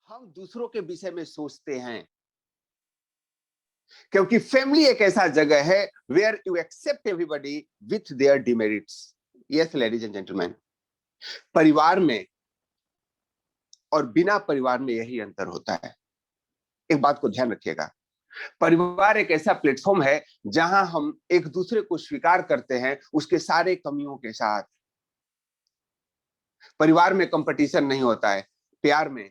हम दूसरों के विषय में सोचते हैं, क्योंकि फैमिली एक ऐसा जगह है where you accept everybody with their demerits. Yes ladies and gentleman, परिवार में और बिना परिवार में यही अंतर होता है। एक बात को ध्यान रखिएगा, परिवार एक ऐसा प्लेटफॉर्म है जहां हम एक दूसरे को स्वीकार करते हैं उसके सारे कमियों के साथ। परिवार में कंपटीशन नहीं होता है, प्यार में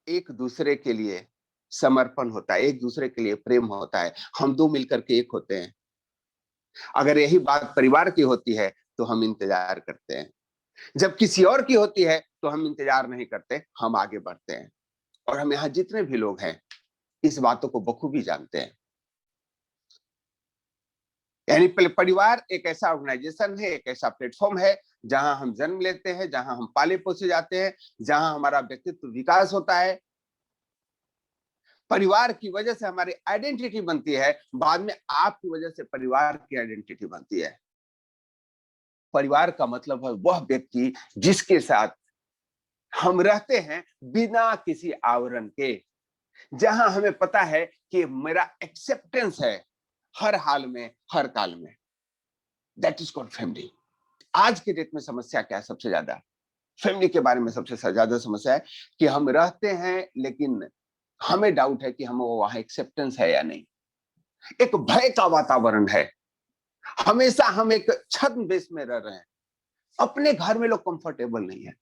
एक दूसरे के लिए समर्पण होता है, एक दूसरे के लिए प्रेम होता है, हम दो मिलकर के एक होते हैं। अगर यही बात परिवार की होती है तो हम इंतजार करते हैं, जब किसी और की होती है तो हम इंतजार नहीं करते, हम आगे बढ़ते हैं। और हम यहाँ जितने भी लोग हैं इस बातों को बखूबी जानते हैं। यानी परिवार एक ऐसा ऑर्गेनाइजेशन है, एक ऐसा प्लेटफॉर्म है जहां हम जन्म लेते हैं, जहां हम पाले पोसे जाते हैं, जहां हमारा व्यक्तित्व विकास होता है। परिवार की वजह से हमारी आइडेंटिटी बनती है, बाद में आपकी वजह से परिवार की आइडेंटिटी बनती है। परिवार का मतलब है वह व्यक्ति जिसके साथ हम रहते हैं बिना किसी आवरण के, जहां हमें पता है कि मेरा एक्सेप्टेंस है हर हाल में, हर काल में। That is called family. आज के डेट में समस्या क्या है? सबसे ज्यादा फैमिली के बारे में सबसे ज्यादा समस्या है कि हम रहते हैं लेकिन हमें डाउट है कि हम वहां एक्सेप्टेंस है या नहीं। एक भय का वातावरण है, हमेशा हम एक छद्म बेस में रह रहे हैं। अपने घर में लोग कंफर्टेबल नहीं है,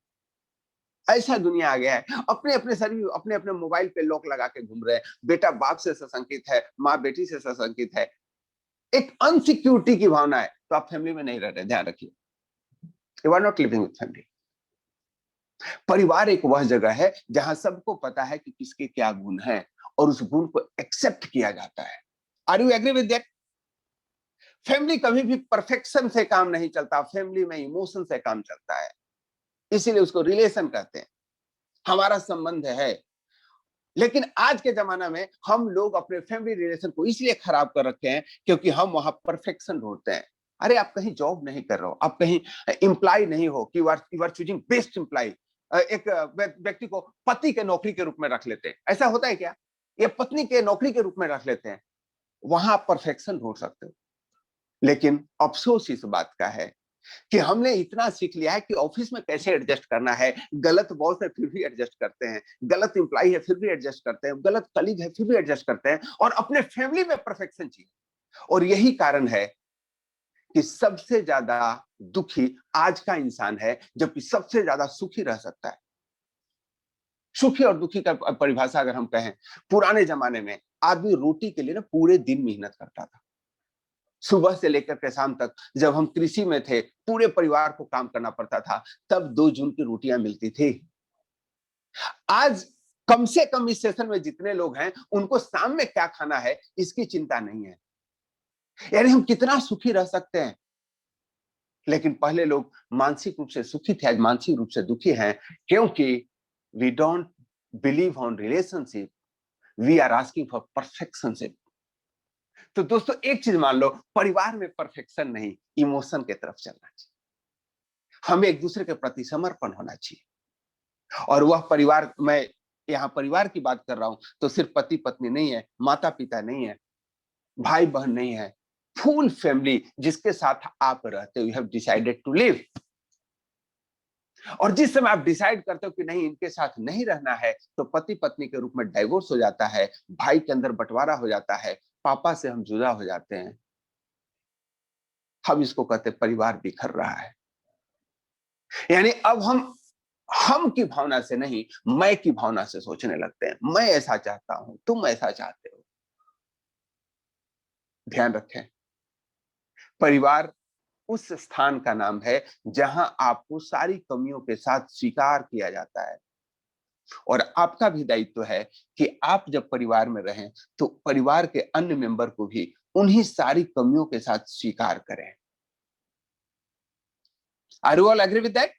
ऐसा दुनिया आ गया है। अपने अपने शरीर, अपने अपने मोबाइल पे लॉक लगा के घूम रहे हैं। बेटा बाप से सशंकित है, माँ बेटी से सशंकित है, एक अनसिक्योरिटी की भावना है। तो आप फैमिली में नहीं रह रहे, ध्यान रखिए, you are not living with family. परिवार एक वह जगह है जहां सबको पता है कि किसके क्या गुण हैं और उस गुण को एक्सेप्ट किया जाता है। Are you agree with that? Family कभी भी परफेक्शन से काम नहीं चलता, फैमिली में इमोशन से काम चलता है, इसीलिए उसको रिलेशन कहते हैं, हमारा संबंध है। लेकिन आज के जमाना में हम लोग अपने फैमिली रिलेशन को इसलिए खराब कर रखे हैं क्योंकि हम वहां परफेक्शन ढूंढते हैं। अरे आप कहीं जॉब नहीं कर रहे हो, आप कहीं एम्प्लॉय नहीं हो कि you are choosing best employ. एक व्यक्ति को पति के नौकरी के रूप में रख लेते हैं, ऐसा होता है क्या? ये पत्नी के नौकरी के रूप में रख लेते हैं, वहां आप परफेक्शन ढूंढ सकते हो। लेकिन अफसोस इस बात का है कि हमने इतना सीख लिया है कि ऑफिस में कैसे एडजस्ट करना है। गलत बॉस है फिर भी एडजस्ट करते हैं, गलत एम्प्लॉय है फिर भी एडजस्ट करते हैं, गलत कलीग है फिर भी एडजस्ट करते हैं, और अपने फैमिली में परफेक्शन चाहिए। और यही कारण है कि सबसे ज्यादा दुखी आज का इंसान है, जबकि सबसे ज्यादा सुखी रह सकता है। सुखी और दुखी का परिभाषा अगर हम कहें, पुराने जमाने में आदमी रोटी के लिए ना पूरे दिन मेहनत करता था, सुबह से लेकर के शाम तक। जब हम कृषि में थे पूरे परिवार को काम करना पड़ता था, तब 2 जून की रोटियां मिलती थी। आज कम से कम इस सेशन में जितने लोग हैं उनको शाम में क्या खाना है इसकी चिंता नहीं है। यानी हम कितना सुखी रह सकते हैं। लेकिन पहले लोग मानसिक रूप से सुखी थे, आज मानसिक रूप से दुखी हैं, क्योंकि we don't believe on relationship, we are asking for perfectionship. तो दोस्तों एक चीज मान लो, परिवार में परफेक्शन नहीं, इमोशन की तरफ चलना चाहिए। हमें एक दूसरे के प्रति समर्पण होना चाहिए। और वह परिवार, मैं यहाँ परिवार की बात कर रहा हूं तो सिर्फ पति पत्नी नहीं है, माता पिता नहीं है, भाई बहन नहीं है, फुल फैमिली जिसके साथ आप रहते हो, you have decided to live. और जिस समय आप डिसाइड करते हो कि नहीं इनके साथ नहीं रहना है, तो पति पत्नी के रूप में डाइवोर्स हो जाता है, भाई के अंदर बंटवारा हो जाता है, पापा से हम जुदा हो जाते हैं। हम इसको कहते हैं परिवार बिखर रहा है। यानी अब हम की भावना से नहीं, मैं की भावना से सोचने लगते हैं। मैं ऐसा चाहता हूं, तुम ऐसा चाहते हो। ध्यान रखें, परिवार उस स्थान का नाम है जहां आपको सारी कमियों के साथ स्वीकार किया जाता है। और आपका भी दायित्व है कि आप जब परिवार में रहें तो परिवार के अन्य मेंबर को भी उन्हीं सारी कमियों के साथ स्वीकार करें। Are you all agree with that?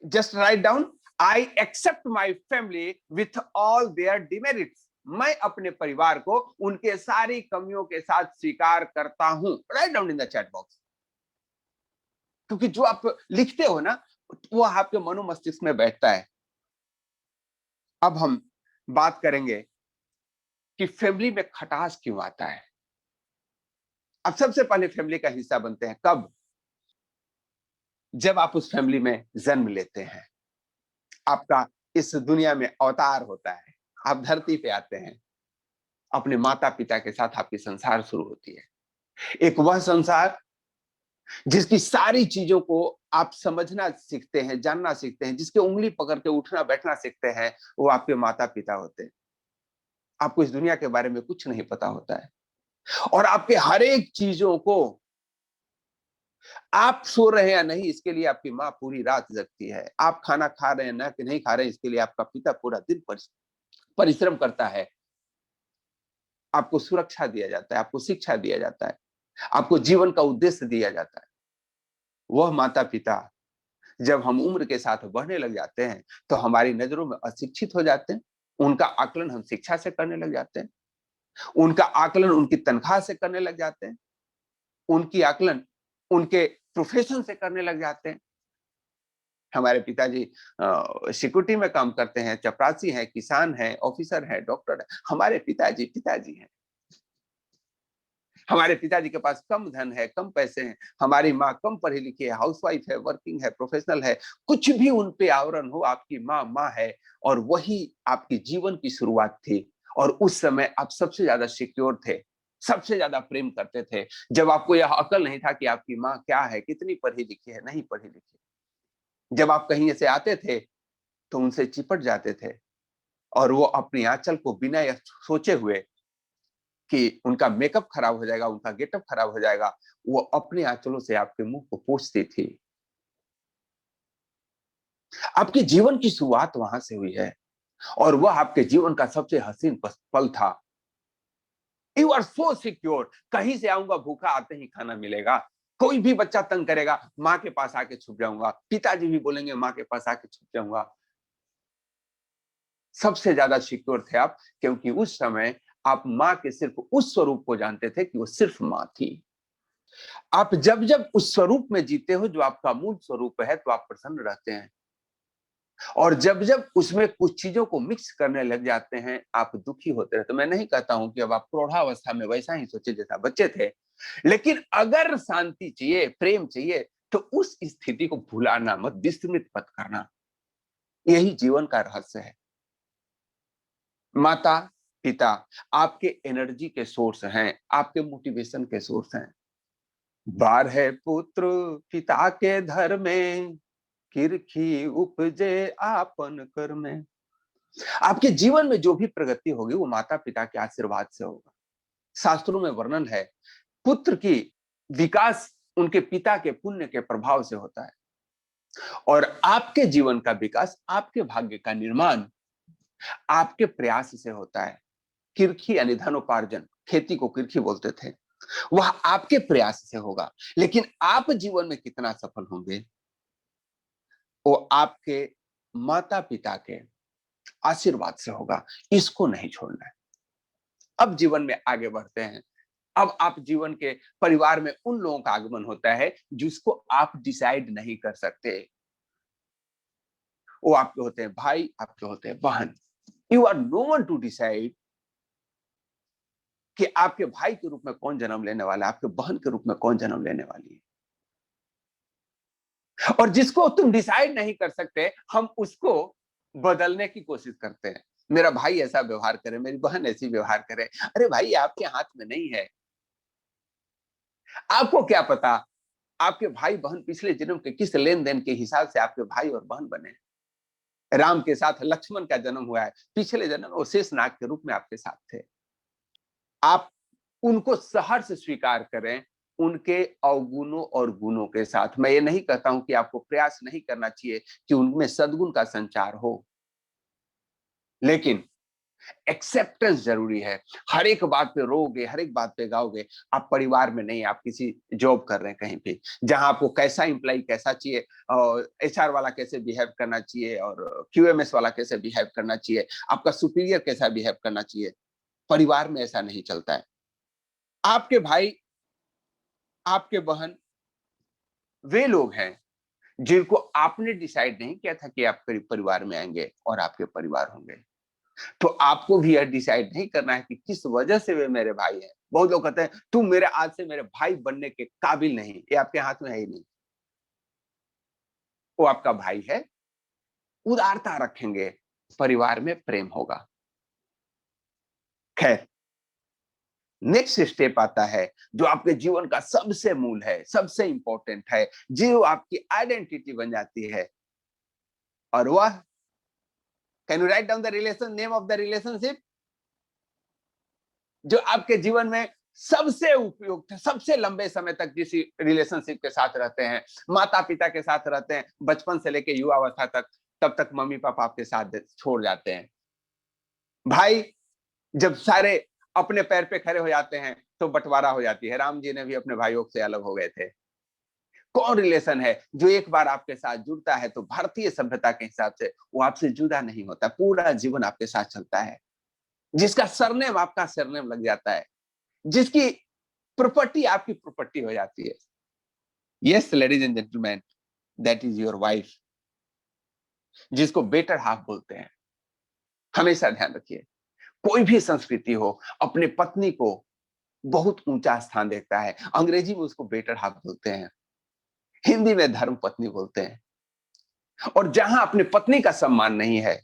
Just write down, I accept my family with all their demerits. मैं अपने परिवार को उनके सारी कमियों के साथ स्वीकार करता हूं। Write down in the chat box. क्योंकि जो आप लिखते हो ना वो आपके मनोमस्तिष्क में बैठता है। अब हम बात करेंगे कि फैमिली में खटास क्यों आता है। अब सबसे पहले फैमिली का हिस्सा बनते हैं कब? जब आप उस फैमिली में जन्म लेते हैं, आपका इस दुनिया में अवतार होता है, आप धरती पे आते हैं, अपने माता पिता के साथ आपकी संसार शुरू होती है। एक वह संसार जिसकी सारी चीजों को आप समझना सीखते हैं, जानना सीखते हैं, जिसके उंगली पकड़ के उठना बैठना सीखते हैं, वो आपके माता पिता होते हैं। आपको इस दुनिया के बारे में कुछ नहीं पता होता है, और आपके हर एक चीजों को, आप सो रहे हैं या नहीं इसके लिए आपकी माँ पूरी रात जगती है, आप खाना खा रहे हैं ना कि नहीं खा रहे हैं इसके लिए आपका पिता पूरा दिन परिश्रम करता है। आपको सुरक्षा दिया जाता है, आपको शिक्षा दिया जाता है, आपको जीवन का उद्देश्य दिया जाता है। वह माता पिता जब हम उम्र के साथ बढ़ने लग जाते हैं तो हमारी नजरों में अशिक्षित हो जाते हैं। उनका आकलन हम शिक्षा से करने लग जाते हैं, उनका आकलन उनकी तनख्वाह से करने लग जाते हैं, उनकी आकलन उनके प्रोफेशन से करने लग जाते हैं। हमारे पिताजी सिक्योरिटी में काम करते हैं, चपरासी हैं, किसान हैं, ऑफिसर हैं, डॉक्टर हैं। हमारे पिताजी पिताजी हैं। हमारे पिताजी के पास कम धन है, कम पैसे हैं, हमारी माँ कम पढ़ी लिखी है, हाउसवाइफ है, वर्किंग है, प्रोफेशनल है। कुछ भी उन पे आवरण हो, आपकी माँ माँ है, और वही आपकी जीवन की शुरुआत थी। और उस समय आप सबसे ज्यादा सिक्योर थे, सबसे ज्यादा प्रेम करते थे, जब आपको यह अकल नहीं था कि आपकी माँ क्या है, कितनी पढ़ी लिखी है, नहीं पढ़ी लिखी। जब आप कहीं से आते थे तो उनसे चिपट जाते थे, और वो अपनी आंचल को बिना यह सोचे हुए कि उनका मेकअप खराब हो जाएगा, उनका गेटअप खराब हो जाएगा, वो अपने आंचलों से आपके मुंह को पोंछती थी। आपके जीवन की शुरुआत वहां से हुई है, और वह आपके जीवन का सबसे हसीन पल था। यू आर सो सिक्योर, कहीं से आऊंगा भूखा, आते ही खाना मिलेगा। कोई भी बच्चा तंग करेगा, माँ के पास आके छुप जाऊंगा, पिताजी भी बोलेंगे, माँ के पास आके छुप जाऊंगा। सबसे ज्यादा सिक्योर थे आप, क्योंकि उस समय आप माँ के सिर्फ उस स्वरूप को जानते थे कि वो सिर्फ माँ थी। आप जब जब उस स्वरूप में जीते हो जो आपका मूल स्वरूप है, तो आप प्रसन्न रहते हैं, और जब जब उसमें कुछ चीजों को मिक्स करने लग जाते हैं, आप दुखी होते रहते। मैं नहीं कहता हूं कि अब आप प्रौढ़ावस्था में वैसा ही सोचे जैसा बच्चे थे, लेकिन अगर शांति चाहिए, प्रेम चाहिए, तो उस स्थिति को भुलाना मत, विस्मृत मत करना। यही जीवन का रहस्य है। माता पिता आपके एनर्जी के सोर्स हैं, आपके मोटिवेशन के सोर्स हैं। बार है पुत्र पिता के धर में, किरखी उपजे आपन कर में। आपके जीवन में जो भी प्रगति होगी वो माता पिता के आशीर्वाद से होगा। शास्त्रों में वर्णन है, पुत्र की विकास उनके पिता के पुण्य के प्रभाव से होता है, और आपके जीवन का विकास, आपके भाग्य का निर्माण आपके प्रयास से होता है। किरखी यानी धनोपार्जन, खेती को किरखी बोलते थे, वह आपके प्रयास से होगा। लेकिन आप जीवन में कितना सफल होंगे, वो आपके माता पिता के आशीर्वाद से होगा। इसको नहीं छोड़ना है। अब जीवन में आगे बढ़ते हैं। अब आप जीवन के परिवार में उन लोगों का आगमन होता है जिसको आप डिसाइड नहीं कर सकते। वो आपके होते हैं भाई, आपके होते हैं बहन। You are no one to decide कि आपके भाई के रूप में कौन जन्म लेने वाला है, आपके बहन के रूप में कौन जन्म लेने वाली है। और जिसको तुम डिसाइड नहीं कर सकते, हम उसको बदलने की कोशिश करते हैं। मेरा भाई ऐसा व्यवहार करे, मेरी बहन ऐसी व्यवहार करे। अरे भाई, आपके हाथ में नहीं है। आपको क्या पता आपके भाई बहन पिछले जन्म के किस लेन देन के हिसाब से आपके भाई और बहन बने। राम के साथ लक्ष्मण का जन्म हुआ है, पिछले जन्म वो शेषनाग के रूप में आपके साथ थे। आप उनको सहर्ष स्वीकार करें, उनके अवगुणों और गुणों के साथ। मैं ये नहीं कहता हूं कि आपको प्रयास नहीं करना चाहिए कि उनमें सद्गुण का संचार हो, लेकिन एक्सेप्टेंस जरूरी है। हर एक बात पे रोओगे, हर एक बात पे गाओगे, आप परिवार में नहीं, आप किसी जॉब कर रहे हैं कहीं पे, जहां आपको कैसा इंप्लाई कैसा चाहिए, और एचआर वाला कैसे बिहेव करना चाहिए, और क्यूएमएस वाला कैसे बिहेव करना चाहिए, आपका सुपीरियर कैसा बिहेव करना चाहिए। परिवार में ऐसा नहीं चलता है। आपके भाई, आपके बहन वे लोग हैं जिनको आपने डिसाइड नहीं किया था कि आप परिवार में आएंगे और आपके परिवार होंगे। तो आपको भी यह डिसाइड नहीं करना है कि किस वजह से वे मेरे भाई हैं। बहुत लोग कहते हैं तुम मेरे आज से मेरे भाई बनने के काबिल नहीं, ये आपके हाथ में है ही नहीं। वो आपका भाई है, उदारता रखेंगे, परिवार में प्रेम होगा। खैर, नेक्स्ट स्टेप आता है जो आपके जीवन का सबसे मूल है, सबसे इंपॉर्टेंट है, जो आपकी आइडेंटिटी बन जाती है, और वह, can you write down the relation, name of the relationship जो आपके जीवन में सबसे उपयुक्त है, सबसे लंबे समय तक जिस रिलेशनशिप के साथ रहते हैं, माता पिता के साथ रहते हैं, बचपन से लेकर युवावस्था तक, तब तक मम्मी पापा आपके साथ छोड़ जाते हैं। भाई जब सारे अपने पैर पे खड़े हो जाते हैं तो बंटवारा हो जाती है। राम जी ने भी अपने भाइयों से अलग हो गए थे। कौन रिलेशन है जो एक बार आपके साथ जुड़ता है तो भारतीय सभ्यता के हिसाब से वो आपसे जुदा नहीं होता, पूरा जीवन आपके साथ चलता है, जिसका सरनेम आपका सरनेम लग जाता है, जिसकी प्रॉपर्टी आपकी प्रॉपर्टी हो जाती है। Yes ladies and gentleman, that is your wife, जिसको बेटर हाफ बोलते हैं। हमेशा ध्यान रखिए, कोई भी संस्कृति हो अपने पत्नी को बहुत ऊंचा स्थान देता है। अंग्रेजी में उसको बेटर हाफ बोलते हैं, हिंदी में धर्म पत्नी बोलते हैं। और जहां अपने पत्नी का सम्मान नहीं है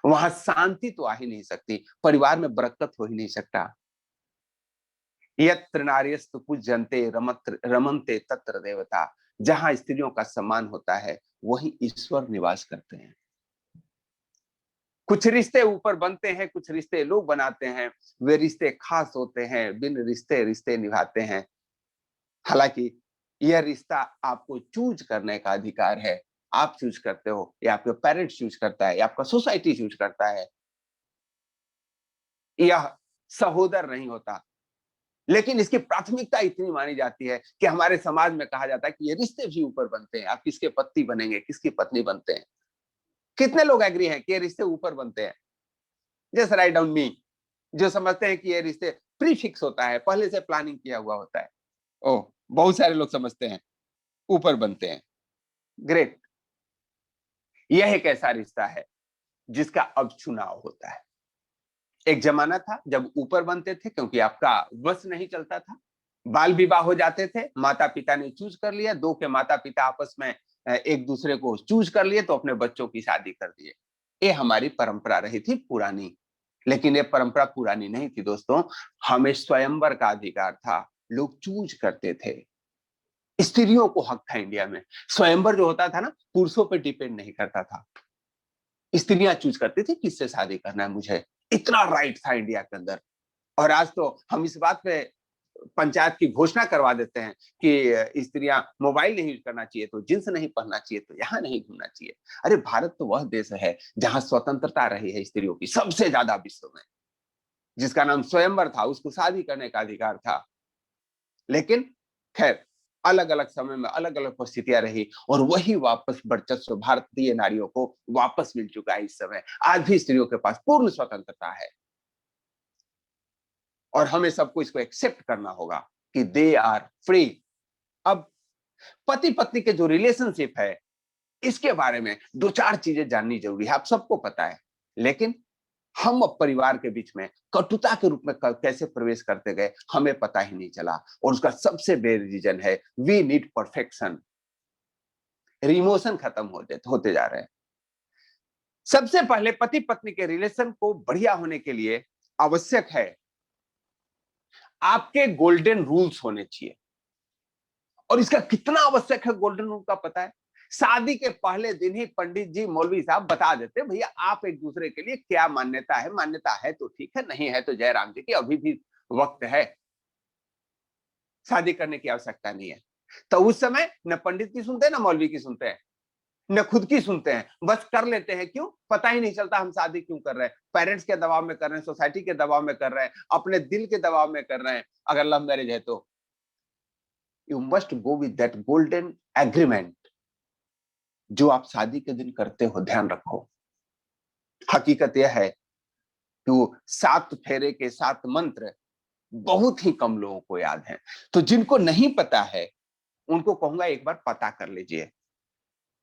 वहां शांति तो आ ही नहीं सकती, परिवार में बरकत हो ही नहीं सकता। यत्र नार्यस्तु पूज्यन्ते रमन्ते तत्र देवता, जहां स्त्रियों का सम्मान होता है वहीं ईश्वर निवास करते हैं। कुछ रिश्ते ऊपर बनते हैं, कुछ रिश्ते लोग बनाते हैं, वे रिश्ते खास होते हैं, बिन रिश्ते रिश्ते निभाते हैं। हालांकि यह रिश्ता आपको चूज करने का अधिकार है, आप चूज करते हो या आपके पेरेंट्स चूज करता है या आपका सोसाइटी चूज करता है। यह सहोदर नहीं होता, लेकिन इसकी प्राथमिकता इतनी मानी जाती है कि हमारे समाज में कहा जाता है कि ये रिश्ते भी ऊपर बनते हैं। आप किसके पति बनेंगे, किसकी पत्नी बनते हैं? कितने लोग एग्री हैं कि ये रिश्ते ऊपर बनते हैं? जस्ट राइट डाउन मी, जो समझते हैं कि ये रिश्ते प्री फिक्स होता है, पहले से प्लानिंग किया हुआ होता है। ओह, बहुत सारे लोग समझते हैं ऊपर बनते हैं। ग्रेट। यह एक ऐसा रिश्ता है जिसका अब चुनाव होता है। एक जमाना था जब ऊपर बनते थे क्योंकि आपका वश नहीं चलता था, बाल विवाह हो जाते थे, माता पिता ने चूज कर लिया, दो के माता पिता आपस में एक दूसरे को चूज कर लिए तो अपने बच्चों की शादी कर दिए। ये हमारी परंपरा रही थी पुरानी, लेकिन ये परंपरा पुरानी नहीं थी दोस्तों। हमें स्वयंवर का अधिकार था, लोग चूज करते थे, स्त्रियों को हक था इंडिया में। स्वयंवर जो होता था ना, पुरुषों पर डिपेंड नहीं करता था, स्त्रियां चूज करती थी किससे शादी करना है मुझे, इतना राइट था इंडिया के अंदर। और आज तो हम इस बात पे पंचायत की घोषणा करवा देते हैं कि स्त्रियां मोबाइल नहीं यूज करना चाहिए, तो जींस नहीं पहनना चाहिए, तो यहाँ नहीं घूमना चाहिए। अरे भारत तो वह देश है जहां स्वतंत्रता रही है स्त्रियों की सबसे ज्यादा विश्व में। जिसका नाम स्वयंवर था उसको शादी करने का अधिकार था। लेकिन खैर, अलग अलग समय में अलग अलग परिस्थितियां रही और वही वापस वर्चस्व भारतीय नारियों को वापस मिल चुका है। इस समय आज भी स्त्रियों के पास पूर्ण स्वतंत्रता है और हमें सबको इसको एक्सेप्ट करना होगा कि दे आर फ्री। अब पति पत्नी के जो रिलेशनशिप है इसके बारे में दो चार चीजें जाननी जरूरी है, आप सबको पता है। लेकिन हम अब परिवार के बीच में कटुता के रूप में कैसे प्रवेश करते गए हमें पता ही नहीं चला, और उसका सबसे बेर रीजन है वी नीड परफेक्शन। इमोशन खत्म होते जा रहे हैं। सबसे पहले पति पत्नी के रिलेशन को बढ़िया होने के लिए आवश्यक है आपके गोल्डन रूल्स होने चाहिए। और इसका कितना आवश्यक है गोल्डन रूल का पता है? शादी के पहले दिन ही पंडित जी मौलवी साहब बता देते भैया आप एक दूसरे के लिए क्या मान्यता है, मान्यता है तो ठीक है, नहीं है तो जय राम जी की अभी भी वक्त है, शादी करने की आवश्यकता नहीं है। तो उस समय न पंडित की सुनते हैं न मौलवी की सुनते हैं, न खुद की सुनते हैं, बस कर लेते हैं। क्यों? पता ही नहीं चलता हम शादी क्यों कर रहे हैं। पेरेंट्स के दबाव में कर रहे हैं, सोसाइटी के दबाव में कर रहे हैं, अपने दिल के दबाव में कर रहे हैं। अगर लव मैरिज है तो you must go with that golden agreement जो आप शादी के दिन करते हो। ध्यान रखो, हकीकत यह है कि वो 7 फेरे के 7 मंत्र बहुत ही कम लोगों को याद है। तो जिनको नहीं पता है उनको कहूंगा एक बार पता कर लीजिए।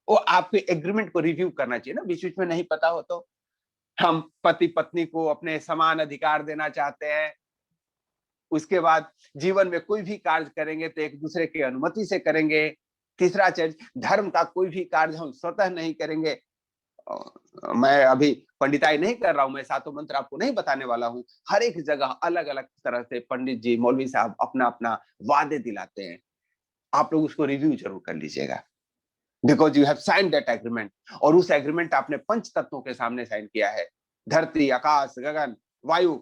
वो आपके एग्रीमेंट को रिव्यू करना चाहिए ना, बीच बीच में नहीं पता हो तो। हम पति पत्नी को अपने समान अधिकार देना चाहते हैं, उसके बाद जीवन में कोई भी कार्य करेंगे तो एक दूसरे की अनुमति से करेंगे। तीसरा चीज, धर्म का कोई भी कार्य हम स्वतः नहीं करेंगे। मैं अभी पंडिताई नहीं कर रहा हूं, मैं सातों मंत्र आपको नहीं बताने वाला हूं। हर एक जगह अलग अलग तरह से पंडित जी, मौलवी साहब अपना अपना वादे दिलाते हैं। आप लोग उसको रिव्यू जरूर कर लीजिएगा, because you have sign that agreement. और उस एग्रीमेंट आपने पंच तत्वों के सामने साइन किया है, धरती, आकाश, गगन, वायु,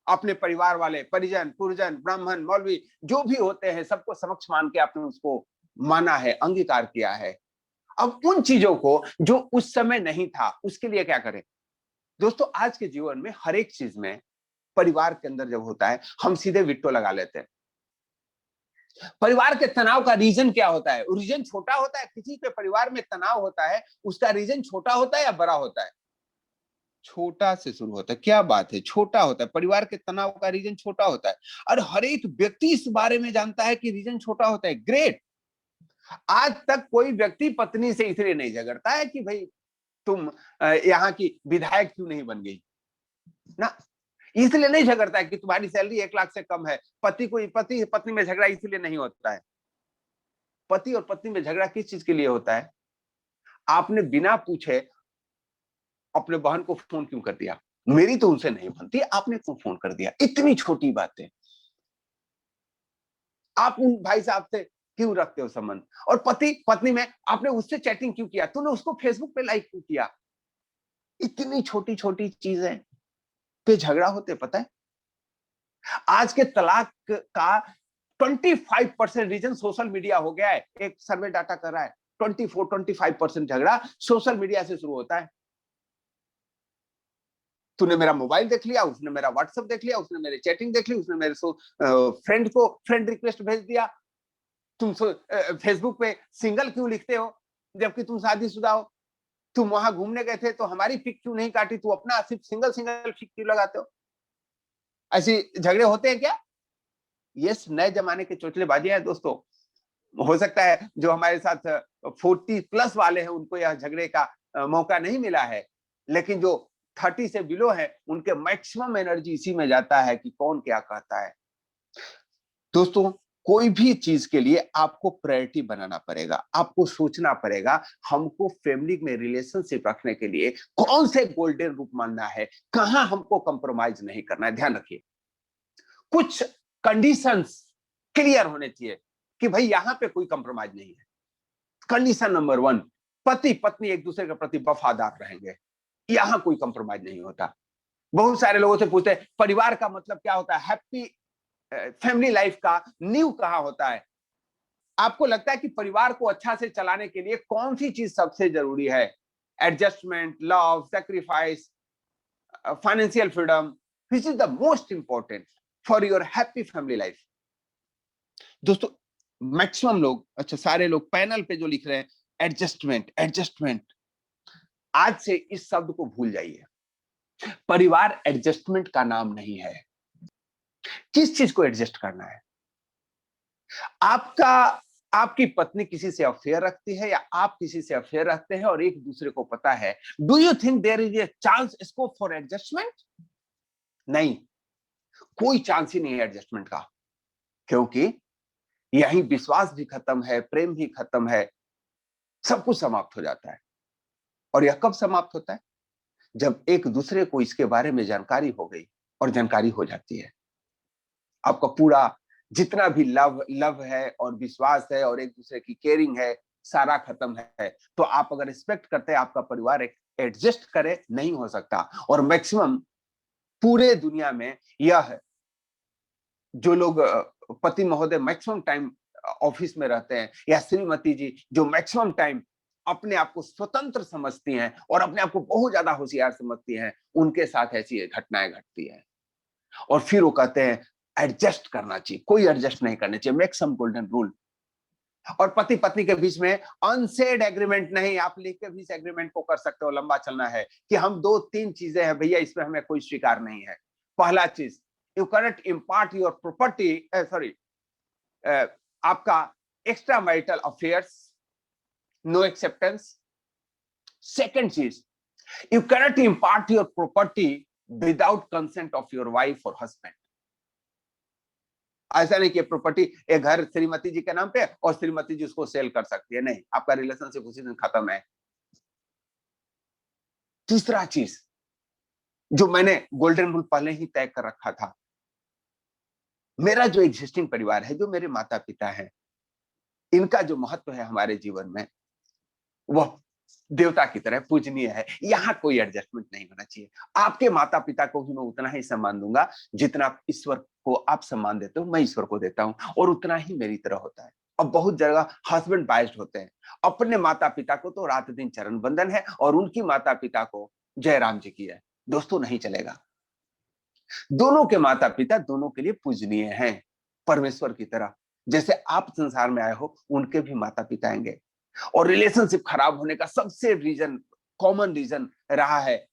अपने परिवार वाले, परिजन, पुरजन, ब्राह्मण, मौलवी, जो भी होते हैं सबको समक्ष मान के आपने उसको माना है, अंगीकार किया है। अब उन चीजों को जो उस समय नहीं था, उसके लिए क्या करें? दोस्तों, आज के जीवन में हर एक चीज में परिवार के अंदर जब होता है, हम सीधे विट्टो लगा लेते हैं। परिवार के तनाव का रीजन क्या होता है? रीजन छोटा होता है। किसी के परिवार में तनाव होता है, उसका रीजन छोटा होता है या बड़ा होता है? छोटा से शुरू होता है। क्या बात है, छोटा होता है। परिवार के तनाव का रीजन छोटा होता है, और हर एक व्यक्ति इस बारे में जानता है कि रीजन छोटा होता है। ग्रेट। आज तक कोई व्यक्ति पत्नी से इसलिए नहीं झगड़ता है कि भाई तुम यहाँ की विधायक क्यों नहीं बन गई ना, इसलिए नहीं झगड़ता है कि तुम्हारी सैलरी 1 लाख से कम है। पति पत्नी में झगड़ा इसलिए नहीं होता है। पति और पत्नी में झगड़ा किस चीज के लिए होता है? आपने बिना पूछे अपने बहन को फोन क्यों कर दिया? मेरी तो उनसे नहीं बनती, आपने क्यों फोन कर दिया? इतनी छोटी बातें आप उन भाई साहब से क्यों रखते हो संबंध? और पति पत्नी में आपने उससे चैटिंग क्यों किया? तूने उसको फेसबुक पे लाइक क्यों किया? इतनी छोटी छोटी चीजें पे झगड़ा होते, पता है? आज के तलाक का 25% रीजन सोशल मीडिया हो गया है। एक सर्वे डाटा कर रहा है, 25% झगड़ा सोशल मीडिया से शुरू होता है। तूने मेरा मोबाइल देख लिया, उसने मेरा व्हाट्सएप देख लिया, उसने मेरी चैटिंग देख ली, उसने मेरे फ्रेंड को फ्रेंड रिक्वेस्ट भेज दिया। तुम फेसबुक पे सिंगल क्यों लिखते हो जबकि तुम शादीशुदा हो? तुम वहां घूमने गए थे तो हमारी पिक क्यों नहीं काटी? तू अपना सिर्फ सिंगल सिंगल पिक क्यों लगाते हो? ऐसे झगड़े होते हैं क्या? ये नए जमाने के चोचलेबाजियां हैं दोस्तों। हो सकता है जो हमारे साथ 40+ वाले हैं उनको यह झगड़े का मौका नहीं मिला है, लेकिन जो 30 से बिलो है उनके मैक्सिमम एनर्जी इसी में जाता है कि कौन क्या कहता है। दोस्तों, कोई भी चीज के लिए आपको प्रायोरिटी बनाना पड़ेगा, आपको सोचना पड़ेगा हमको फैमिली में रिलेशनशिप रखने के लिए कौन से गोल्डन रूप मानना है, कहां हमको कंप्रोमाइज नहीं करना है। ध्यान रखिए, कुछ कंडीशंस क्लियर होने चाहिए कि भाई यहां पे कोई कंप्रोमाइज नहीं है। कंडीशन नंबर 1, पति पत्नी एक दूसरे के प्रति वफादार रहेंगे, यहां कोई कंप्रोमाइज नहीं होता। बहुत सारे लोगों से पूछते हैं परिवार का मतलब क्या होता है, हैप्पी फैमिली लाइफ का नींव कहां होता है? आपको लगता है कि परिवार को अच्छा से चलाने के लिए कौन सी चीज सबसे जरूरी है? Adjustment, love, sacrifice, financial freedom, which is the most important for your happy family life? दोस्तों, मैक्सिमम लोग, अच्छा सारे लोग पैनल पे जो लिख रहे हैं एडजस्टमेंट एडजस्टमेंट, आज से इस शब्द को भूल जाइए। परिवार एडजस्टमेंट का नाम नहीं है। किस चीज को एडजस्ट करना है? आपका आपकी पत्नी किसी से अफेयर रखती है या आप किसी से अफेयर रखते हैं और एक दूसरे को पता है, do you think there is a chance scope for adjustment? नहीं, कोई चांस ही नहीं है एडजस्टमेंट का, क्योंकि यही विश्वास भी खत्म है, प्रेम भी खत्म है, सब कुछ समाप्त हो जाता है। और यह कब समाप्त होता है? जब एक दूसरे को इसके बारे में जानकारी हो गई, और जानकारी हो जाती है, आपका पूरा जितना भी लव लव है और विश्वास है और एक दूसरे की केयरिंग है, सारा खत्म है। तो आप अगर एक्सपेक्ट करते हैं आपका परिवार एडजस्ट करे, नहीं हो सकता। और मैक्सिमम पूरे दुनिया में यह है, जो लोग पति महोदय मैक्सिमम टाइम ऑफिस में रहते हैं, या श्रीमती जी जो मैक्सिमम टाइम अपने आप को स्वतंत्र समझती हैं और अपने आप को बहुत ज्यादा होशियार समझती हैं, उनके साथ ऐसी घटनाएं घटती हैं। और फिर वो कहते हैं एडजस्ट करना चाहिए। कोई एडजस्ट नहीं करना चाहिए, मेक सम गोल्डन रूल। और पति पत्नी के बीच में अनसेड एग्रीमेंट नहीं, आप लिख के भी इस एग्रीमेंट को कर सकते हो, लंबा चलना है कि हम 2-3 चीजें हैं भैया, इसमें हमें कोई स्वीकार नहीं है। पहला चीज, you cannot impart your property, आपका extra marital affairs no acceptance. Second चीज, you cannot impart your property without consent of your wife और हस्बैंड। ऐसा नहीं कि प्रॉपर्टी, एक घर श्रीमती जी के नाम पे और श्रीमती जी उसको सेल कर सकती है, नहीं, आपका रिलेशनशिप उसी दिन खत्म है। तीसरा चीज जो मैंने गोल्डन रूल पहले ही तय कर रखा था, मेरा जो एग्जिस्टिंग परिवार है, जो मेरे माता पिता हैं, इनका जो महत्व है हमारे जीवन में, वह देवता की तरह पूजनीय है। यहां कोई एडजस्टमेंट नहीं होना चाहिए। आपके माता पिता को भी मैं उतना ही सम्मान दूंगा जितना ईश्वर को आप सम्मान देते हो, मैं ईश्वर को देता हूं, और उतना ही मेरी तरह होता है। अब बहुत जगह हस्बैंड बाइस्ड होते हैं, अपने माता पिता को तो रात दिन चरण बंदन है और उनकी माता पिता को जयराम जी की है। दोस्तों, नहीं चलेगा। दोनों के माता पिता दोनों के लिए पूजनीय हैं, परमेश्वर की तरह। जैसे आप संसार में आए हो, उनके भी माता पिता आएंगे। और रिलेशनशिप खराब होने का सबसे कॉमन रीजन रहा है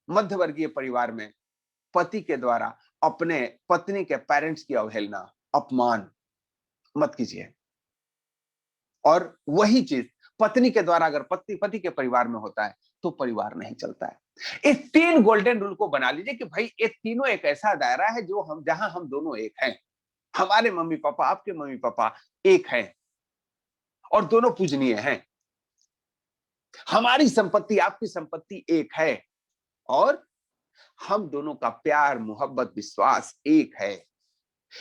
मध्यवर्गीय परिवार में पति के द्वारा अपने पत्नी के पेरेंट्स की अवहेलना, अपमान मत कीजिए। और वही चीज पत्नी के द्वारा अगर पति के परिवार में होता है तो परिवार नहीं चलता है। इस 3 गोल्डन रूल को बना लीजिए कि भाई ये तीनों एक ऐसा दायरा है जहां हम दोनों एक हैं। हमारे मम्मी पापा, आपके मम्मी पापा एक हैं और दोनों पूजनीय हैं। हमारी संपत्ति, आपकी संपत्ति एक है और हम दोनों का प्यार, मोहब्बत, विश्वास एक है।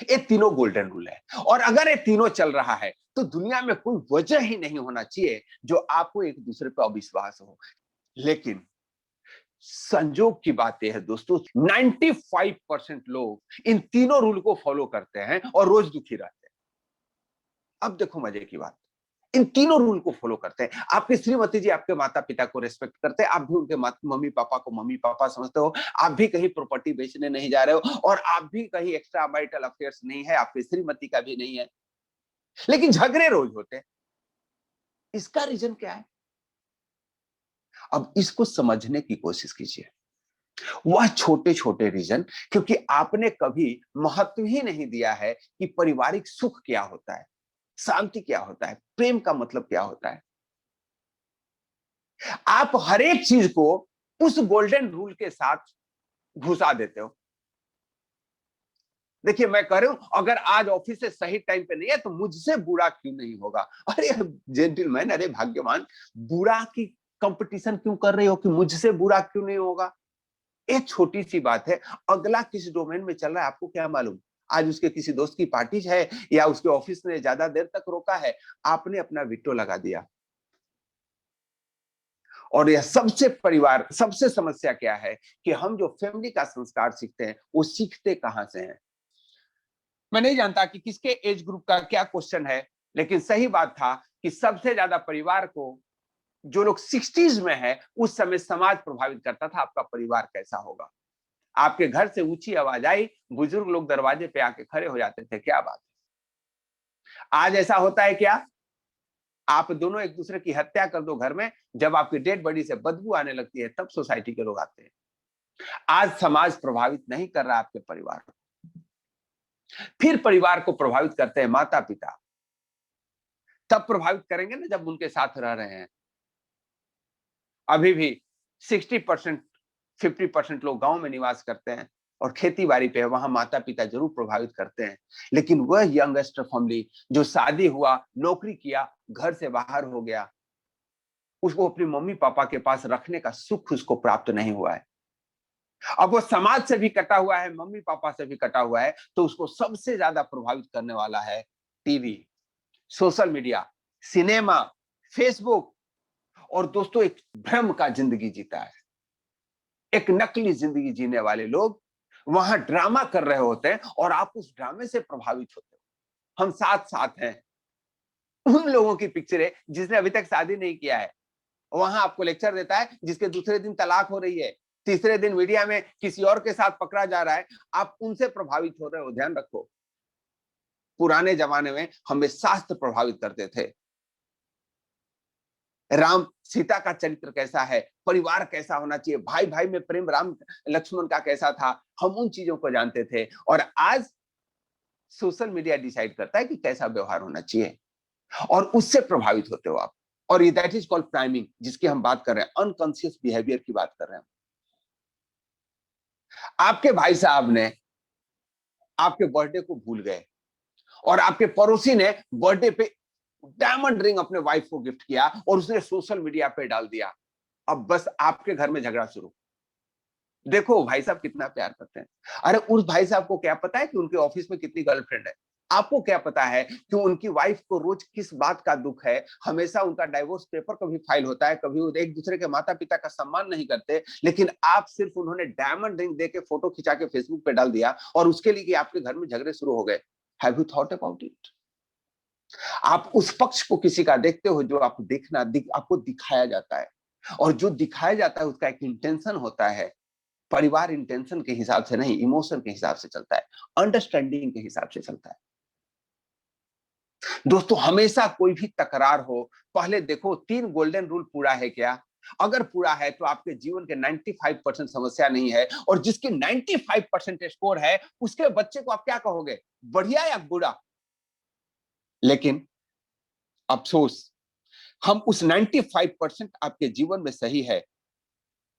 ये तीनों गोल्डन रूल है। और अगर ये तीनों चल रहा है तो दुनिया में कोई वजह ही नहीं होना चाहिए जो आपको एक दूसरे पर अविश्वास हो। लेकिन संजोग की बात यह है दोस्तों, 95% लोग इन तीनों रूल को फॉलो करते हैं और रोज दुखी रहते हैं। अब देखो मजे की बात, इन तीनों रूल को फॉलो करते हैं। आपकी श्रीमती जी आपके माता पिता को रेस्पेक्ट करते हैं, आप भी उनके मम्मी पापा को मम्मी पापा समझते हो, आप भी कहीं प्रॉपर्टी बेचने नहीं जा रहे हो और आप भी कहीं एक्स्ट्रा मैरिटल अफेयर्स नहीं है, आपकी श्रीमती का भी नहीं है, लेकिन झगड़े रोज होते हैं। इसका रीजन क्या है? अब इसको समझने की कोशिश कीजिए। वह छोटे छोटे रीजन, क्योंकि आपने कभी महत्व ही नहीं दिया है कि पारिवारिक सुख क्या होता है, शांति क्या होता है, प्रेम का मतलब क्या होता है। आप हर एक चीज को उस गोल्डन रूल के साथ घुसा देते हो। देखिए, मैं कह रहा हूं, अगर आज ऑफिस से सही टाइम पे नहीं है तो मुझसे बुरा क्यों नहीं होगा। अरे जेंटलमैन, अरे भाग्यवान, बुरा की कंपटीशन क्यों कर रहे हो कि मुझसे बुरा क्यों नहीं होगा। एक छोटी सी बात है, अगला किस डोमेन में चल रहा है आपको क्या मालूम। आज उसके किसी दोस्त की पार्टी है या उसके ऑफिस ने ज्यादा देर तक रोका है, आपने अपना विटो लगा दिया। और यह सबसे समस्या क्या है कि हम जो फैमिली का संस्कार सीखते हैं वो सीखते कहां से हैं। मैं नहीं जानता कि किसके एज ग्रुप का क्या क्वेश्चन है, लेकिन सही बात था कि सबसे ज्यादा परिवार को जो लोग 60s में है उस समय समाज प्रभावित करता था, आपका परिवार कैसा होगा। आपके घर से ऊंची आवाज आई, बुजुर्ग लोग दरवाजे पे आके खड़े हो जाते थे, क्या बात है। आज ऐसा होता है क्या? आप दोनों एक दूसरे की हत्या कर दो घर में, जब आपकी डेड बॉडी से बदबू आने लगती है तब सोसाइटी के लोग आते हैं। आज समाज प्रभावित नहीं कर रहा आपके परिवार को, फिर परिवार को प्रभावित करते हैं माता पिता। तब प्रभावित करेंगे ना जब उनके साथ रह रहे हैं। अभी भी 60% 50% लोग गांव में निवास करते हैं और खेती बाड़ी पे है, वहां माता पिता जरूर प्रभावित करते हैं। लेकिन वह यंगस्टर फैमिली जो शादी हुआ, नौकरी किया, घर से बाहर हो गया, उसको अपने मम्मी पापा के पास रखने का सुख उसको प्राप्त नहीं हुआ है। अब वो समाज से भी कटा हुआ है, मम्मी पापा से भी कटा हुआ है, तो उसको सबसे ज्यादा प्रभावित करने वाला है TV, social media, cinema, Facebook. और दोस्तों, एक भ्रम का जिंदगी जीता है, एक नकली जिंदगी जीने वाले लोग वहां ड्रामा कर रहे होते हैं और आप उस ड्रामे से प्रभावित होते हो। हम साथ साथ हैं, उन लोगों की पिक्चर है जिसने अभी तक शादी नहीं किया है, वहां आपको लेक्चर देता है, जिसके दूसरे दिन तलाक हो रही है, तीसरे दिन मीडिया में किसी और के साथ पकड़ा जा रहा है, आप उनसे प्रभावित हो रहे हो। ध्यान रखो, पुराने जमाने में हमें शास्त्र प्रभावित करते थे। राम सीता का चरित्र कैसा है, परिवार कैसा होना चाहिए, भाई भाई में प्रेम राम लक्ष्मण का कैसा था, हम उन चीजों को जानते थे। और आज सोशल मीडिया डिसाइड करता है कि कैसा व्यवहार होना चाहिए और उससे प्रभावित होते हो आप। और ये दैट इज कॉल्ड प्राइमिंग, जिसकी हम बात कर रहे हैं, अनकॉन्शियस बिहेवियर की बात कर रहे हैं। आपके भाई साहब ने आपके बर्थडे को भूल गए और आपके पड़ोसी ने बर्थडे पे डायमंड रिंग अपने वाइफ को गिफ्ट किया और उसने सोशल मीडिया पे डाल दिया। अब बस आपके घर में झगड़ा शुरू। देखो भाई साहब कितना प्यार करते हैं। अरे उस भाई साहब को क्या पता है कि उनके ऑफिस में कितनी गर्लफ्रेंड है? आपको क्या पता है कि उनकी वाइफ को रोज किस बात का दुख है? हमेशा उनका डाइवोर्स पेपर कभी फाइल होता है, कभी वो एक दूसरे के माता पिता का सम्मान नहीं करते, लेकिन आप सिर्फ उन्होंने डायमंड रिंग दे के फोटो खिंचा के फेसबुक पे डाल दिया और उसके लिए आपके घर में झगड़े शुरू हो गए। Have you thought about it? आप उस पक्ष को किसी का देखते हो जो आपको आपको दिखाया जाता है, और जो दिखाया जाता है उसका एक इंटेंशन होता है। परिवार इंटेंशन के हिसाब से नहीं, इमोशन के हिसाब से चलता है, अंडरस्टैंडिंग के हिसाब से चलता है। दोस्तों हमेशा कोई भी तकरार हो, पहले देखो 3 गोल्डन रूल पूरा है क्या? अगर पूरा है तो आपके जीवन के 95% समस्या नहीं है, और जिसकी 95% स्कोर है उसके बच्चे को आप क्या कहोगे, बढ़िया या बुरा? लेकिन अफसोस, हम उस 95% आपके जीवन में सही है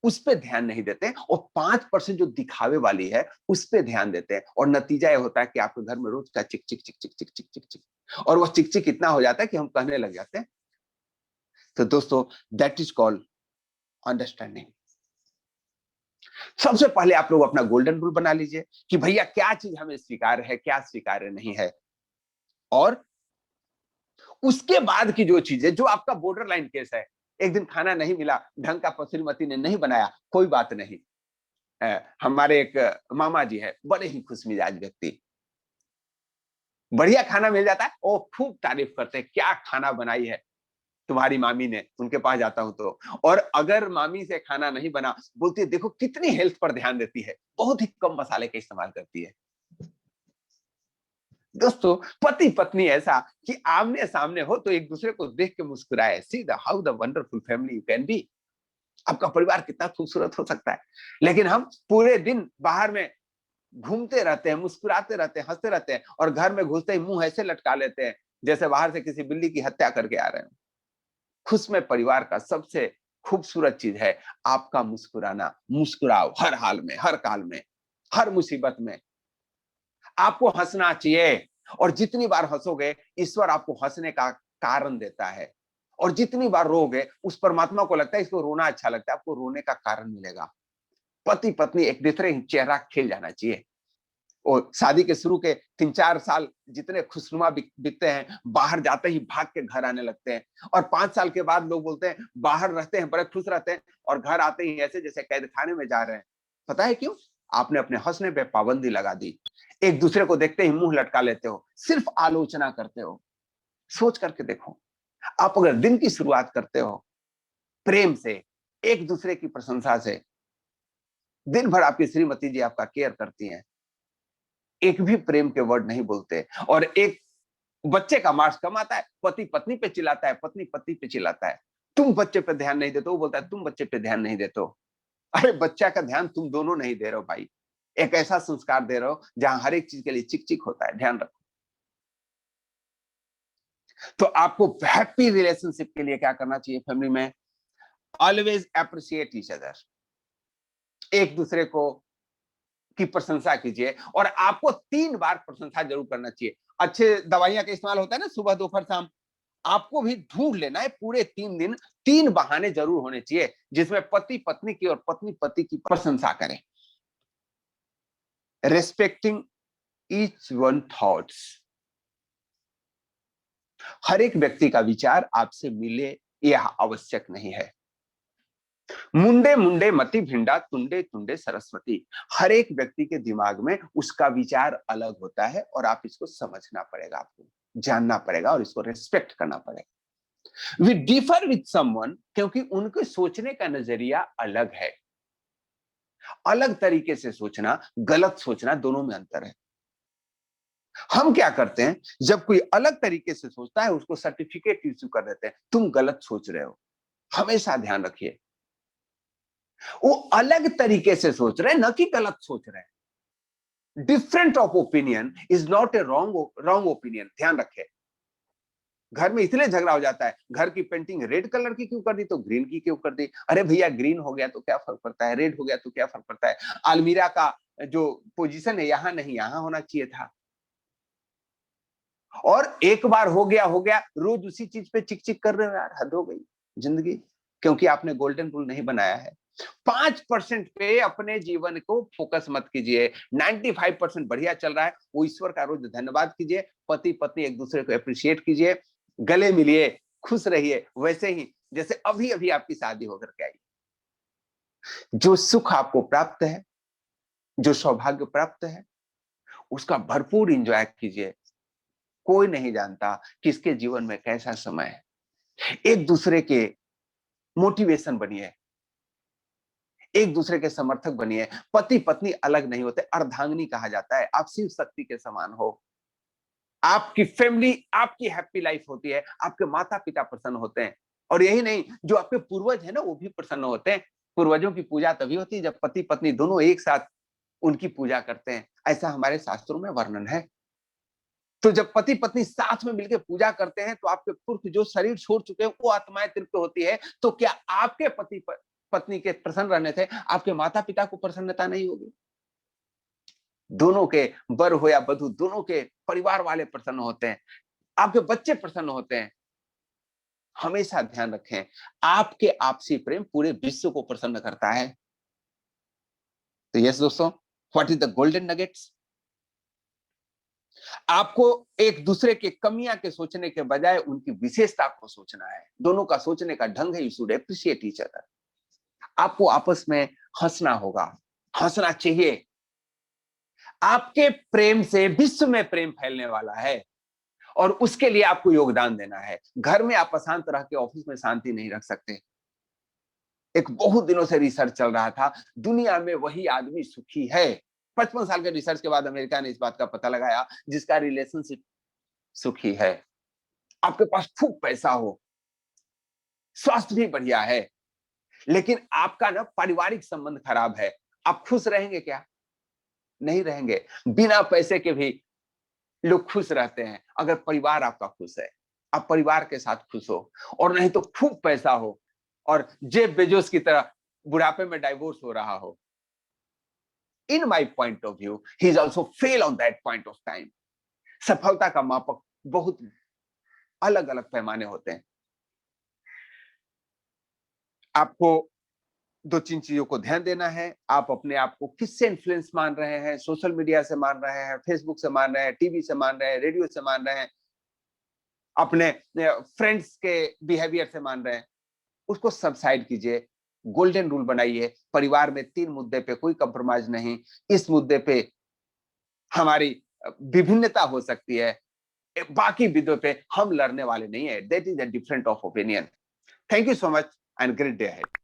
उस पे ध्यान नहीं देते, और 5% जो दिखावे वाली है उस पे ध्यान देते हैं, और नतीजा ये होता है कि आपके घर में रोज का चिक चिक चिक चिक चिक चिक चिक चिक, और वो चिक चिक इतना हो जाता है कि हम कहने लग जाते हैं। तो दोस्तों दैट इज कॉल्ड अंडरस्टैंडिंग। सबसे पहले आप लोग अपना गोल्डन रूल बना लीजिए कि भैया क्या चीज हमें स्वीकार है, क्या स्वीकार्य नहीं है, और उसके बाद की जो चीजें, जो आपका बॉर्डर लाइन केस है, एक दिन खाना नहीं मिला, ढंग का पसुलमती ने नहीं बनाया, कोई बात नहीं। हमारे एक मामा जी है, बड़े ही खुश मिजाज व्यक्ति, बढ़िया खाना मिल जाता है वो खूब तारीफ करते हैं, क्या खाना बनाई है तुम्हारी मामी ने। उनके पास जाता हूं तो, और अगर मामी से खाना नहीं बना, बोलती है देखो कितनी हेल्थ पर ध्यान देती है, बहुत ही कम मसाले का इस्तेमाल करती है। दोस्तों पति पत्नी ऐसा कि आमने सामने हो तो एक दूसरे को देख के मुस्कुराए, see the how the wonderful family you can be. आपका परिवार कितना खूबसूरत हो सकता है। लेकिन हम पूरे दिन बाहर में घूमते रहते हैं, मुस्कुराते रहते हैं, हंसते रहते हैं, और घर में घुसते ही मुंह ऐसे लटका लेते हैं जैसे बाहर से किसी बिल्ली की हत्या करके आ रहे हैं। खुश में परिवार का सबसे खूबसूरत चीज है आपका मुस्कुराना। मुस्कुराओ हर हाल में, हर काल में, हर मुसीबत में। आपको हंसना चाहिए, और जितनी बार हंसोगे ईश्वर आपको हंसने का कारण देता है, और जितनी बार रोगे उस परमात्मा को लगता है इसको रोना अच्छा लगता है, आपको रोने का कारण मिलेगा। पति पत्नी एक दूसरे ही चेहरा खिल जाना चाहिए। और शादी के शुरू के 3-4 साल जितने खुशनुमा बीतते हैं, बाहर जाते ही भाग के घर आने लगते हैं, और 5 साल के बाद लोग बोलते हैं बाहर रहते हैं बड़े खुश रहते हैं, और घर आते ही ऐसे जैसे कैद खाने में जा रहे हैं। पता है क्यों? आपने अपने हंसने पे पाबंदी लगा दी। एक दूसरे को देखते ही मुंह लटका लेते हो, सिर्फ आलोचना करते हो। सोच करके देखो, आप अगर दिन की शुरुआत करते हो प्रेम से, एक दूसरे की प्रशंसा से, दिन भर आपकी श्रीमती जी आपका केयर करती हैं, एक भी प्रेम के वर्ड नहीं बोलते, और एक बच्चे का मार्क्स कम आता है, पति पत्नी पे चिल्लाता है, पत्नी पति पे चिल्लाता है, तुम बच्चे पे ध्यान नहीं देते, वो बोलता है तुम बच्चे पे ध्यान नहीं देते हो। अरे बच्चा का ध्यान तुम दोनों नहीं दे रहे हो भाई। एक ऐसा संस्कार दे रहे हो जहां हर एक चीज के लिए चिक चिक होता है, ध्यान रखो। तो आपको हैप्पी रिलेशनशिप के लिए क्या करना चाहिए फैमिली में? Always appreciate each other. एक दूसरे को की प्रशंसा कीजिए, और आपको 3 बार प्रशंसा जरूर करना चाहिए। अच्छे दवाइयां का इस्तेमाल होता है ना, सुबह दोपहर शाम, आपको भी ढूंढ लेना है पूरे 3 दिन, 3 बहाने जरूर होने चाहिए जिसमें पति पत्नी की और पत्नी पति की प्रशंसा करें। Respecting each one thoughts. हर एक व्यक्ति का विचार आपसे मिले यह आवश्यक नहीं है। मुंडे मुंडे मति भिंडा, तुंडे तुंडे सरस्वती। हर एक व्यक्ति के दिमाग में उसका विचार अलग होता है, और आप इसको समझना पड़ेगा, आपको जानना पड़ेगा, और इसको रेस्पेक्ट करना पड़ेगा। वी डिफर विथ समवन, क्योंकि उनके सोचने का नजरिया अलग है। अलग तरीके से सोचना, गलत सोचना, दोनों में अंतर है। हम क्या करते हैं, जब कोई अलग तरीके से सोचता है उसको सर्टिफिकेट इश्यू कर देते हैं, तुम गलत सोच रहे हो। हमेशा ध्यान रखिए, वो अलग तरीके से सोच रहे हैं, न कि गलत सोच रहे हैं। Different of opinion is not a wrong opinion, ध्यान रखें। घर में इसलिए झगड़ा हो जाता है, घर की पेंटिंग रेड कलर की क्यों कर दी तो ग्रीन की क्यों कर दी? अरे भैया ग्रीन हो गया तो क्या फर्क पड़ता है, रेड हो गया तो क्या फर्क पड़ता है? अलमीरा का जो पोजीशन है यहाँ नहीं, यहाँ होना चाहिए था। और एक बार हो गया, रोज उसी चीज पे चिक चिक कर रहे हो यार, हद हो गई जिंदगी। क्योंकि आपने गोल्डन रूल नहीं बनाया है। 5% पे अपने जीवन को फोकस मत कीजिए। 95% बढ़िया चल रहा है, वो ईश्वर का रोज धन्यवाद कीजिए। पति पत्नी एक दूसरे को अप्रिशिएट कीजिए, गले मिलिए, खुश रहिए, वैसे ही जैसे अभी अभी आपकी शादी होकर के आई। जो सुख आपको प्राप्त है, जो सौभाग्य प्राप्त है, उसका भरपूर इंजॉय कीजिए। कोई नहीं जानता किसके जीवन में कैसा समय है। एक दूसरे के मोटिवेशन बनिए, एक दूसरे के समर्थक बनिए। पति पत्नी अलग नहीं होते, अर्धांगिनी कहा जाता है। आप शिव शक्ति के समान हो। आपकी फैमिली, आपकी हैप्पी लाइफ होती है, आपके माता पिता प्रसन्न होते हैं। और यही नहीं, जो आपके पूर्वज है ना, वो भी प्रसन्न होते हैं। पूर्वजों की पूजा तभी होती है जब पति पत्नी दोनों एक साथ उनकी पूजा करते हैं। ऐसा हमारे शास्त्रों में वर्णन है। तो जब पति पत्नी साथ में मिलकर पूजा करते हैं तो आपके पुरख जो शरीर छोड़ चुके हैं वो आत्माएं तृप्त होती है। तो क्या आपके पति पत्नी के प्रसन्न रहने से आपके माता पिता को प्रसन्नता नहीं होगी? दोनों के, वर हो या वधू, दोनों के परिवार वाले प्रसन्न होते हैं, आपके बच्चे प्रसन्न होते हैं। हमेशा ध्यान रखें, आपके आपसी प्रेम पूरे विश्व को प्रसन्न करता है। तो यस दोस्तों, what is the golden nuggets? आपको एक दूसरे के कमियां के सोचने के बजाय उनकी विशेषता को सोचना है। दोनों का सोचने का ढंग है, you should appreciate each other. आपको आपस में हंसना होगा, हंसना चाहिए। आपके प्रेम से विश्व में प्रेम फैलने वाला है और उसके लिए आपको योगदान देना है। घर में आप अशांत रह के ऑफिस में शांति नहीं रख सकते। एक बहुत दिनों से रिसर्च चल रहा था, दुनिया में वही आदमी सुखी है। 55 साल के रिसर्च के बाद अमेरिका ने इस बात का पता लगाया जिसका रिलेशनशिप सुखी है। आपके पास खूब पैसा हो, स्वास्थ्य भी बढ़िया है, लेकिन आपका ना पारिवारिक संबंध खराब है, आप खुश रहेंगे क्या? नहीं रहेंगे। बिना पैसे के भी लोग खुश रहते हैं अगर परिवार आपका खुश है, आप परिवार के साथ खुश हो। और नहीं तो खूब पैसा हो और जेफ बेजोस की तरह बुढ़ापे में डाइवोर्स हो रहा हो। In my point of view, he is also fail on that point of time. सफलता का मापक बहुत अलग अलग पैमाने होते हैं। आपको दो तीन चीजों को ध्यान देना है। आप अपने आप को किससे इन्फ्लुएंस मान रहे हैं? सोशल मीडिया से मान रहे हैं, फेसबुक से मान रहे हैं, टीवी से मान रहे हैं, रेडियो से मान रहे हैं, अपने फ्रेंड्स के बिहेवियर से मान रहे हैं? उसको सबसाइड कीजिए। गोल्डन रूल बनाइए। परिवार में 3 मुद्दे पे कोई कंप्रोमाइज नहीं। इस मुद्दे पे हमारी विभिन्नता हो सकती है, बाकी मुद्दों पे हम लड़ने वाले नहीं है। That is a different of opinion. Thank you so much and great day ahead.